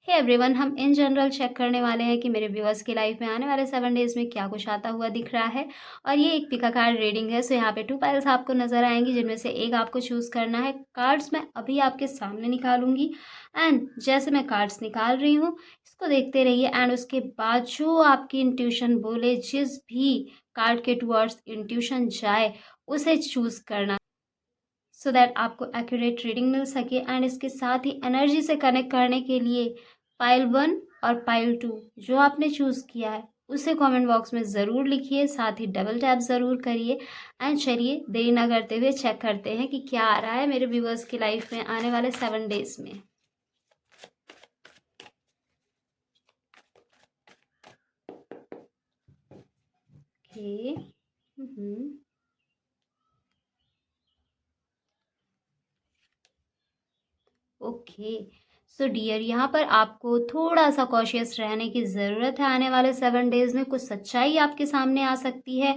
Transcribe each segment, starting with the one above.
Hey everyone, हम in general check करने वाले हैं कि मेरे व्यूअर्स की लाइफ में आने वाले 7 डेज में क्या कुछ आता हुआ दिख रहा है। और ये एक पिका कार्ड रीडिंग है। सो यहाँ पे 2 पाइल्स आपको नजर आएंगी, जिनमें से एक आपको चूज करना है। कार्ड्स मैं अभी आपके सामने निकालूंगी एंड जैसे मैं कार्ड्स निकाल रही हूँ इसको देखते रहिए एंड उसके बाद जो आपकी इंट्यूशन बोले, जिस भी कार्ड के टुवर्ड्स इंट्यूशन जाए उसे चूज करना, सो दैट आपको एक्यूरेट रीडिंग मिल सके। एंड इसके साथ ही एनर्जी से कनेक्ट करने के लिए पाइल 1 और पाइल 2 जो आपने चूज़ किया है उसे कमेंट बॉक्स में ज़रूर लिखिए, साथ ही डबल टैप ज़रूर करिए। एंड चलिए देरी ना करते हुए चेक करते हैं कि क्या आ रहा है मेरे व्यूवर्स की लाइफ में आने वाले 7 डेज में। ओके। ओके। सो डियर, यहाँ पर आपको थोड़ा सा कॉशियस रहने की ज़रूरत है। आने वाले 7 डेज में कुछ सच्चाई आपके सामने आ सकती है,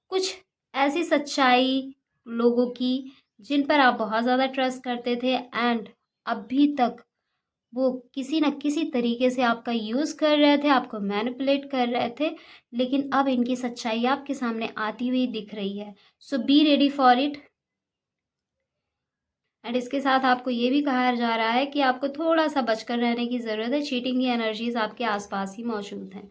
कुछ ऐसी सच्चाई लोगों की जिन पर आप बहुत ज़्यादा ट्रस्ट करते थे एंड अभी तक वो किसी न किसी तरीके से आपका यूज़ कर रहे थे, आपको मैनिपुलेट कर रहे थे, लेकिन अब इनकी सच्चाई आपके सामने आती हुई दिख रही है। So be ready for it. And इसके साथ आपको ये भी कहा जा रहा है कि आपको थोड़ा सा बचकर रहने की ज़रूरत है। चीटिंग की एनर्जीज आपके आसपास ही मौजूद हैं।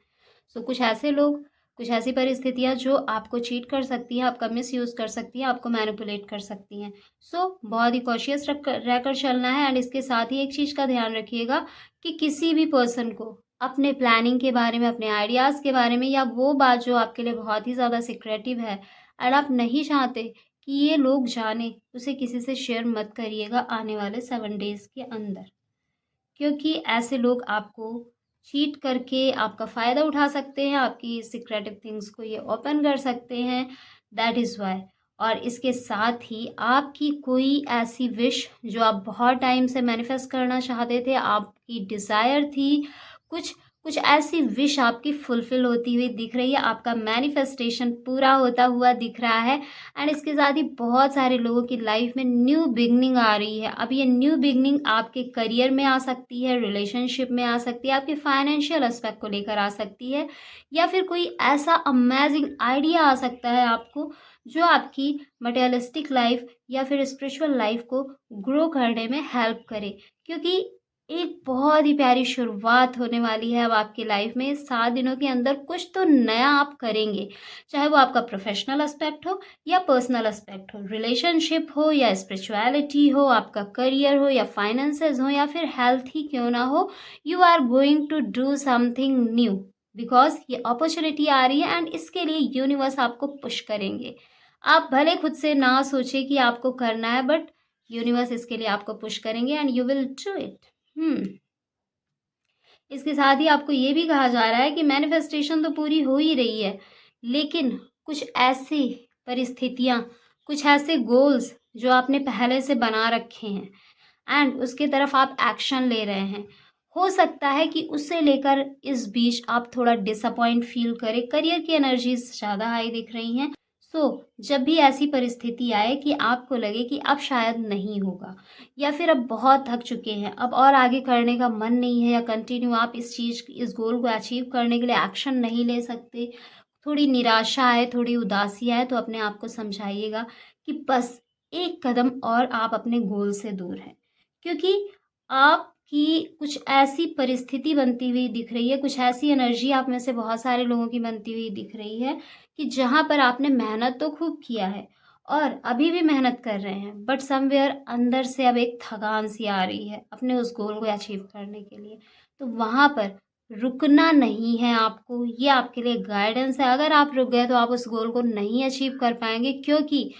सो कुछ ऐसे लोग, कुछ ऐसी परिस्थितियाँ जो आपको चीट कर सकती हैं, आपका मिस यूज़ कर सकती हैं, आपको मैनिपुलेट कर सकती हैं। सो बहुत ही कॉशियस रहकर चलना है। एंड इसके साथ ही एक चीज़ का ध्यान रखिएगा कि किसी भी पर्सन को अपने प्लानिंग के बारे में, अपने आइडियाज़ के बारे में, या वो बात जो आपके लिए बहुत ही ज़्यादा सिक्रेटिव है एंड आप नहीं चाहते कि ये लोग जाने, उसे किसी से शेयर मत करिएगा आने वाले 7 डेज के अंदर। क्योंकि ऐसे लोग आपको चीट करके आपका फ़ायदा उठा सकते हैं, आपकी सीक्रेटिव थिंग्स को ये ओपन कर सकते हैं। That is Y. और इसके साथ ही आपकी कोई ऐसी विश जो आप बहुत टाइम से मैनिफेस्ट करना चाहते थे, आपकी डिज़ायर थी, कुछ कुछ ऐसी विश आपकी फुलफिल होती हुई दिख रही है, आपका मैनिफेस्टेशन पूरा होता हुआ दिख रहा है। एंड इसके साथ ही बहुत सारे लोगों की लाइफ में न्यू बिगनिंग आ रही है। अब ये न्यू बिगनिंग आपके करियर में आ सकती है, रिलेशनशिप में आ सकती है, आपके फाइनेंशियल एस्पेक्ट को लेकर आ सकती है, या फिर कोई ऐसा अमेजिंग आइडिया आ सकता है आपको जो आपकी मटेरियलिस्टिक लाइफ या फिर स्पिरिचुअल लाइफ को ग्रो करने में हेल्प करे। क्योंकि एक बहुत ही प्यारी शुरुआत होने वाली है अब आपकी लाइफ में। 7 दिनों के अंदर कुछ तो नया आप करेंगे, चाहे वो आपका प्रोफेशनल एस्पेक्ट हो या पर्सनल एस्पेक्ट हो, रिलेशनशिप हो या स्पिरिचुअलिटी हो, आपका करियर हो या फाइनेंसेस हो या फिर हेल्थ ही क्यों ना हो। You are going to do something new because ये अपॉर्चुनिटी आ रही है एंड इसके लिए यूनिवर्स आपको पुश करेंगे। आप भले खुद से ना सोचे कि आपको करना है, बट यूनिवर्स इसके लिए आपको पुश करेंगे and you will do it. इसके साथ ही आपको ये भी कहा जा रहा है कि मैनिफेस्टेशन तो पूरी हो ही रही है, लेकिन कुछ ऐसी परिस्थितियाँ, कुछ ऐसे गोल्स जो आपने पहले से बना रखे हैं एंड उसके तरफ आप एक्शन ले रहे हैं, हो सकता है कि उसे लेकर इस बीच आप थोड़ा डिसअपॉइंट फील करें। करियर की एनर्जीज ज़्यादा हाई दिख रही हैं। सो जब भी ऐसी परिस्थिति आए कि आपको लगे कि अब शायद नहीं होगा, या फिर अब बहुत थक चुके हैं, अब और आगे करने का मन नहीं है, या कंटिन्यू आप इस गोल को अचीव करने के लिए एक्शन नहीं ले सकते, थोड़ी निराशा है, थोड़ी उदासी है, तो अपने आप को समझाइएगा कि बस एक कदम और आप अपने गोल से दूर हैं। क्योंकि आपकी कुछ ऐसी परिस्थिति बनती हुई दिख रही है, कुछ ऐसी एनर्जी आप में से बहुत सारे लोगों की बनती हुई दिख रही है कि जहाँ पर आपने मेहनत तो खूब किया है और अभी भी मेहनत कर रहे हैं, बट समवेयर अंदर से अब एक थकान सी आ रही है अपने उस गोल को अचीव करने के लिए। तो वहाँ पर रुकना नहीं है आपको, ये आपके लिए गाइडेंस है। अगर आप रुक गए तो आप उस गोल को नहीं अचीव कर पाएंगे, क्योंकि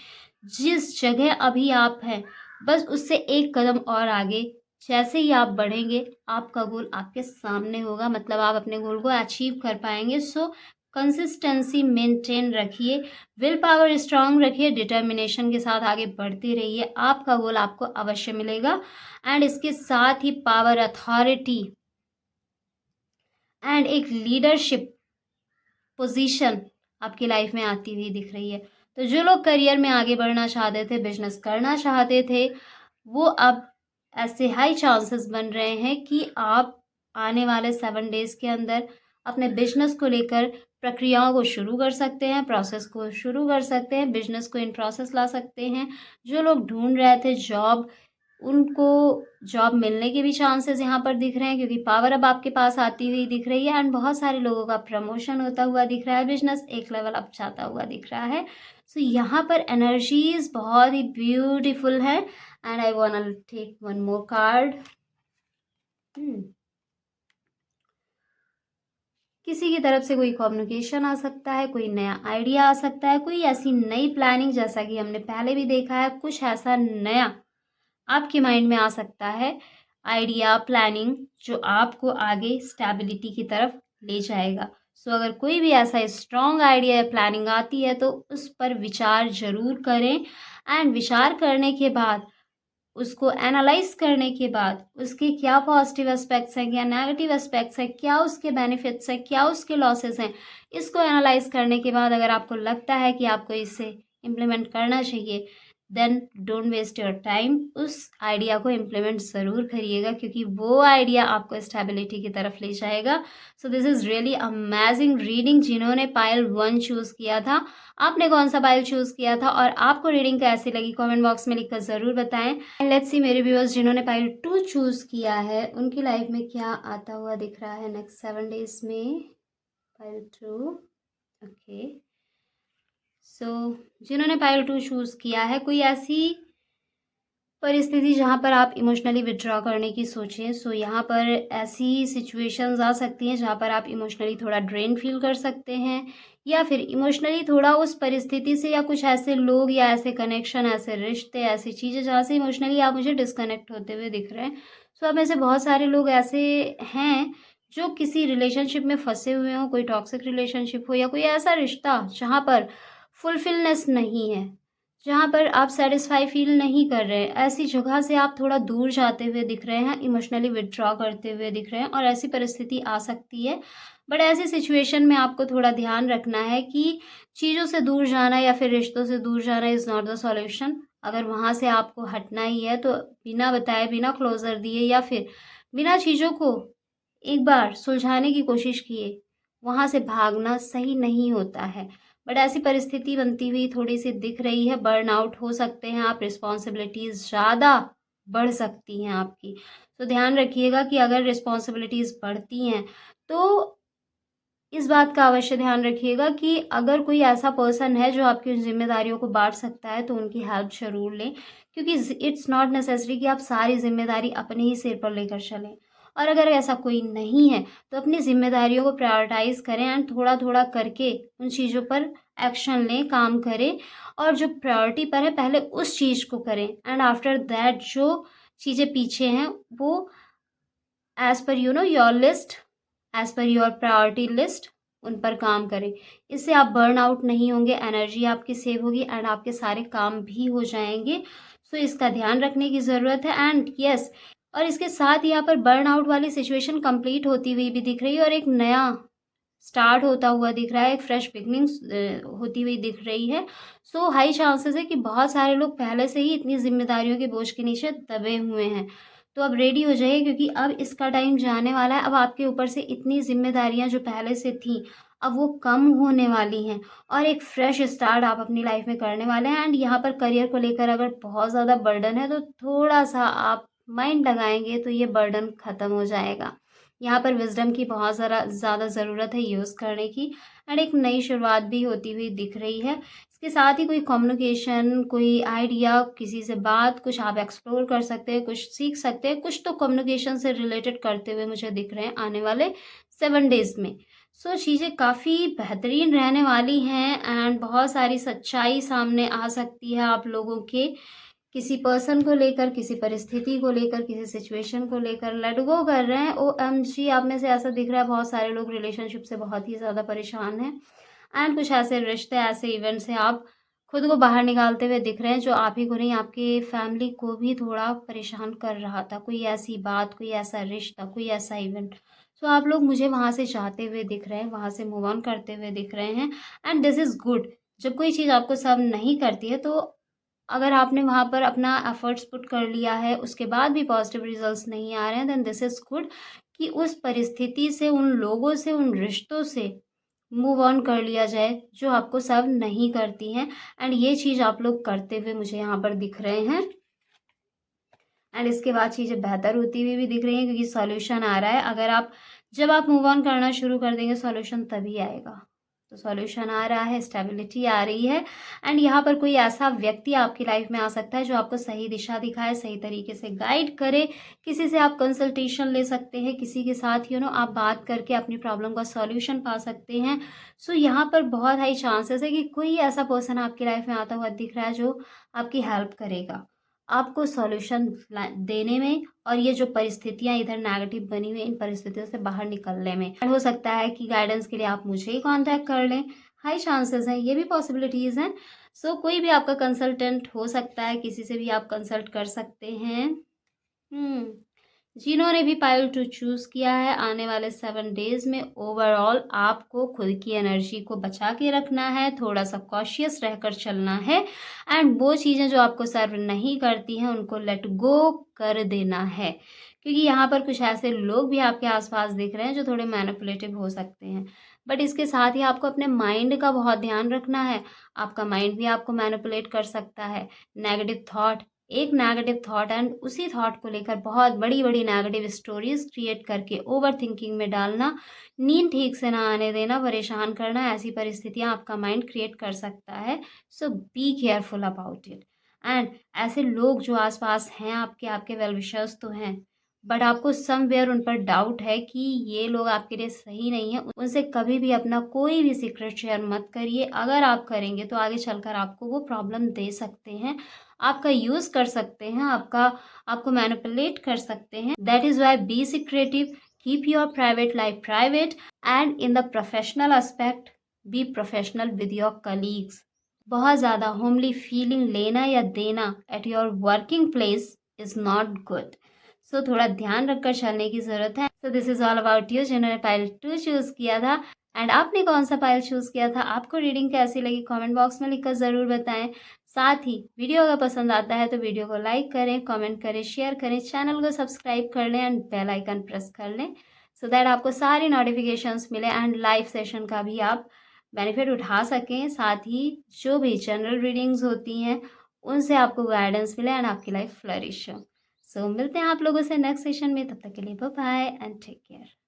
जिस जगह अभी आप हैं बस उससे एक कदम और आगे जैसे ही आप बढ़ेंगे आपका गोल आपके सामने होगा, मतलब आप अपने गोल को अचीव कर पाएंगे। सो कंसिस्टेंसी मेंटेन रखिए, विल पावर स्ट्रांग रखिए, डिटर्मिनेशन के साथ आगे बढ़ते रहिए, आपका गोल आपको अवश्य मिलेगा। एंड इसके साथ ही पावर, अथॉरिटी एंड एक लीडरशिप पोजीशन आपकी लाइफ में आती हुई दिख रही है। तो जो लोग करियर में आगे बढ़ना चाहते थे, बिजनेस करना चाहते थे, वो अब ऐसे हाई चांसेस बन रहे हैं कि आप आने वाले 7 डेज़ के अंदर अपने बिजनेस को लेकर प्रक्रियाओं को शुरू कर सकते हैं, प्रोसेस को शुरू कर सकते हैं, बिजनेस को इन प्रोसेस ला सकते हैं। जो लोग ढूंढ रहे थे जॉब, उनको जॉब मिलने के भी चांसेस यहाँ पर दिख रहे हैं, क्योंकि पावर अब आपके पास आती हुई दिख रही है एंड बहुत सारे लोगों का प्रमोशन होता हुआ दिख रहा है, बिजनेस एक लेवल अप जाता हुआ दिख रहा है। सो यहाँ पर एनर्जीज बहुत ही ब्यूटीफुल है and I want to take one more card. किसी की तरफ से कोई कम्युनिकेशन आ सकता है, कोई नया आइडिया आ सकता है, कोई ऐसी नई प्लानिंग, जैसा कि हमने पहले भी देखा है, कुछ ऐसा नया आपके माइंड में आ सकता है, आइडिया प्लानिंग, जो आपको आगे स्टेबिलिटी की तरफ ले जाएगा। सो अगर कोई भी ऐसा स्ट्रॉन्ग आइडिया या प्लानिंग आती है तो उस पर विचार ज़रूर करें एंड विचार करने के बाद, उसको एनालाइज करने के बाद, उसके क्या पॉजिटिव एस्पेक्ट्स हैं, क्या नेगेटिव एस्पेक्ट्स हैं, क्या उसके बेनिफिट्स हैं, क्या उसके लॉसेस हैं, इसको एनालाइज करने के बाद अगर आपको लगता है कि आपको इसे इम्प्लीमेंट करना चाहिए, then don't waste your time, उस आइडिया को इम्प्लीमेंट ज़रूर करिएगा, क्योंकि वो आइडिया आपको स्टेबिलिटी की तरफ ले जाएगा। सो this is really amazing reading. जिन्होंने पाइल 1 चूज़ किया था, आपने कौन सा पाइल चूज़ किया था और आपको रीडिंग कैसी लगी, कमेंट बॉक्स में लिखकर ज़रूर बताएं। एंड लेट्स सी मेरे व्यूअर्स जिन्होंने पाइल 2 चूज़ किया है, उनकी लाइफ में क्या आता हुआ दिख रहा है नेक्स्ट 7 डेज में। Pile 2, okay. सो जिन्होंने पाइल 2 चूज़ किया है, कोई ऐसी परिस्थिति जहाँ पर आप इमोशनली विड्रॉ करने की सोचें। सो यहाँ पर ऐसी सिचुएशंस आ सकती हैं जहाँ पर आप इमोशनली थोड़ा ड्रेन फील कर सकते हैं, या फिर इमोशनली थोड़ा उस परिस्थिति से, या कुछ ऐसे लोग या ऐसे कनेक्शन, ऐसे रिश्ते, ऐसी चीज़ें जहाँ से इमोशनली आप मुझे डिस्कनेक्ट होते हुए दिख रहे हैं। सो अब में से बहुत सारे लोग ऐसे हैं जो किसी रिलेशनशिप में फंसे हुए हों, कोई टॉक्सिक रिलेशनशिप हो या कोई ऐसा रिश्ता जहाँ पर फुलफिलनेस नहीं है, जहाँ पर आप सेटिस्फाई फील नहीं कर रहे हैं, ऐसी जगह से आप थोड़ा दूर जाते हुए दिख रहे हैं, इमोशनली विथड्रॉ करते हुए दिख रहे हैं, और ऐसी परिस्थिति आ सकती है। बट ऐसी सिचुएशन में आपको थोड़ा ध्यान रखना है कि चीज़ों से दूर जाना या फिर रिश्तों से दूर जाना इज़ नॉट द सॉल्यूशन। अगर वहाँ से आपको हटना ही है तो बिना बताए, बिना क्लोजर दिए, या फिर बिना चीज़ों को एक बार सुलझाने की कोशिश किए वहाँ से भागना सही नहीं होता है। बट ऐसी परिस्थिति बनती हुई थोड़ी सी दिख रही है, बर्नआउट हो सकते हैं आप, रिस्पॉन्सिबिलिटीज़ ज़्यादा बढ़ सकती हैं आपकी। तो ध्यान रखिएगा कि अगर रिस्पॉन्सिबिलिटीज़ बढ़ती हैं तो इस बात का अवश्य ध्यान रखिएगा कि अगर कोई ऐसा पर्सन है जो आपकी उन जिम्मेदारियों को बांट सकता है तो उनकी हेल्प ज़रूर लें, क्योंकि इट्स नॉट नेसेसरी कि आप सारी जिम्मेदारी अपने ही सिर पर लेकर चलें। और अगर ऐसा कोई नहीं है तो अपनी जिम्मेदारियों को प्रायोरिटाइज करें एंड थोड़ा थोड़ा करके उन चीज़ों पर एक्शन लें, काम करें, और जो प्रायोरिटी पर है पहले उस चीज़ को करें एंड आफ्टर दैट जो चीज़ें पीछे हैं वो as per your list, as per your priority list, उन पर काम करें। इससे आप बर्न आउट नहीं होंगे, एनर्जी आपकी सेव होगी एंड आपके सारे काम भी हो जाएंगे। सो इसका ध्यान रखने की ज़रूरत है एंड यस, और इसके साथ यहाँ पर बर्न आउट वाली सिचुएशन कंप्लीट होती हुई भी दिख रही है और एक नया स्टार्ट होता हुआ दिख रहा है, एक फ्रेश बिगनिंग होती हुई दिख रही है। सो हाई चांसेस है कि बहुत सारे लोग पहले से ही इतनी जिम्मेदारियों के बोझ के नीचे दबे हुए हैं। तो अब रेडी हो जाइए, क्योंकि अब इसका टाइम जाने वाला है। अब आपके ऊपर से इतनी जिम्मेदारियां जो पहले से थी अब वो कम होने वाली हैं और एक फ्रेश स्टार्ट आप अपनी लाइफ में करने वाले हैं। एंड यहाँ पर करियर को लेकर अगर बहुत ज़्यादा बर्डन है तो थोड़ा सा आप माइंड लगाएंगे तो ये बर्डन ख़त्म हो जाएगा। यहाँ पर विजडम की बहुत ज़्यादा ज़रूरत है यूज़ करने की एंड एक नई शुरुआत भी होती हुई दिख रही है। इसके साथ ही कोई कम्युनिकेशन, कोई आइडिया, किसी से बात, कुछ आप एक्सप्लोर कर सकते हैं, कुछ सीख सकते हैं, कुछ तो कम्युनिकेशन से रिलेटेड करते हुए मुझे दिख रहे हैं आने वाले 7 डेज़ में। सो चीज़ें काफ़ी बेहतरीन रहने वाली हैं एंड बहुत सारी सच्चाई सामने आ सकती है आप लोगों के, किसी पर्सन को लेकर, किसी परिस्थिति को लेकर, किसी सिचुएशन को लेकर लेट गो कर रहे हैं। OMG, आप में से ऐसा दिख रहा है बहुत सारे लोग रिलेशनशिप से बहुत ही ज़्यादा परेशान हैं एंड कुछ ऐसे रिश्ते, ऐसे इवेंट से आप खुद को बाहर निकालते हुए दिख रहे हैं जो आप ही को नहीं, आपके फैमिली को भी थोड़ा परेशान कर रहा था। कोई ऐसी बात, कोई ऐसा रिश्ता, कोई ऐसा इवेंट। सो आप लोग मुझे वहाँ से जाते हुए दिख रहे हैं, वहाँ से मूव ऑन करते हुए दिख रहे हैं एंड दिस इज़ गुड। जब कोई चीज़ आपको सर्व नहीं करती है तो अगर आपने वहाँ पर अपना एफर्ट्स पुट कर लिया है, उसके बाद भी पॉजिटिव रिजल्ट्स नहीं आ रहे हैं, देन दिस इज़ गुड कि उस परिस्थिति से, उन लोगों से, उन रिश्तों से मूव ऑन कर लिया जाए जो आपको सर्व नहीं करती हैं। एंड ये चीज़ आप लोग करते हुए मुझे यहाँ पर दिख रहे हैं। एंड इसके बाद चीज़ें बेहतर होती हुई भी दिख रही हैं, क्योंकि सॉल्यूशन आ रहा है। अगर आप जब आप मूव ऑन करना शुरू कर देंगे, सॉल्यूशन तभी आएगा। तो सॉल्यूशन आ रहा है, स्टेबिलिटी आ रही है। एंड यहाँ पर कोई ऐसा व्यक्ति आपकी लाइफ में आ सकता है जो आपको सही दिशा दिखाए, सही तरीके से गाइड करे। किसी से आप कंसल्टेशन ले सकते हैं, किसी के साथ आप बात करके अपनी प्रॉब्लम का सॉल्यूशन पा सकते हैं। सो यहाँ पर बहुत हाई चांसेस है कि कोई ऐसा पर्सन आपकी लाइफ में आता हुआ दिख रहा है जो आपकी हेल्प करेगा आपको सॉल्यूशन देने में, और ये जो परिस्थितियां इधर नेगेटिव बनी हुई, इन परिस्थितियों से बाहर निकलने में। हो सकता है कि गाइडेंस के लिए आप मुझे ही कांटेक्ट कर लें, हाई चांसेस हैं, ये भी पॉसिबिलिटीज़ हैं। सो कोई भी आपका कंसल्टेंट हो सकता है, किसी से भी आप कंसल्ट कर सकते हैं। जिन्होंने भी पायल टू चूज़ किया है, आने वाले 7 डेज में ओवरऑल आपको खुद की एनर्जी को बचा के रखना है, थोड़ा सा कॉशियस रहकर चलना है। एंड वो चीज़ें जो आपको सर्व नहीं करती हैं उनको लेट गो कर देना है, क्योंकि यहाँ पर कुछ ऐसे लोग भी आपके आसपास दिख रहे हैं जो थोड़े मैनिपुलेटिव हो सकते हैं। बट इसके साथ ही आपको अपने माइंड का बहुत ध्यान रखना है। आपका माइंड भी आपको मैनिपुलेट कर सकता है। नेगेटिव थॉट, एक नेगेटिव थॉट एंड उसी थॉट को लेकर बहुत बड़ी बड़ी नेगेटिव स्टोरीज क्रिएट करके ओवर थिंकिंग में डालना, नींद ठीक से ना आने देना, परेशान करना, ऐसी परिस्थितियां आपका माइंड क्रिएट कर सकता है। So be careful about it. And ऐसे लोग जो आसपास हैं आपके, आपके वेल विशर्स तो हैं, बट आपको समवेयर उन पर डाउट है कि ये लोग आपके लिए सही नहीं है, उनसे कभी भी अपना कोई भी सीक्रेट शेयर मत करिए। अगर आप करेंगे तो आगे चलकर आपको वो प्रॉब्लम दे सकते हैं, आपका यूज़ कर सकते हैं, आपको मैनिपुलेट कर सकते हैं। That is why be secretive, keep your private life private, and in the professional aspect be professional with your colleagues. बहुत ज़्यादा होमली फीलिंग लेना या देना at your working place is not good. So थोड़ा ध्यान रखकर चलने की ज़रूरत है। So this is all about you जिन्होंने पाइल 2 चूज़ किया था। एंड आपने कौन सा पाइल चूज़ किया था, आपको रीडिंग कैसी लगी, कमेंट बॉक्स में लिखकर ज़रूर बताएं। साथ ही वीडियो अगर पसंद आता है तो वीडियो को लाइक करें, कमेंट करें, शेयर करें, चैनल को सब्सक्राइब कर लें एंड बेल आइकन प्रेस कर लें, सो दैट आपको सारी नोटिफिकेशंस मिले एंड लाइव सेशन का भी आप बेनिफिट उठा सकें। साथ ही जो भी जनरल रीडिंग्स होती हैं उनसे आपको गाइडेंस मिले एंड आपकी लाइफ फ्लरिश हो। सो मिलते हैं आप लोगों से नेक्स्ट सेशन में, तब तक के लिए bye bye and take care.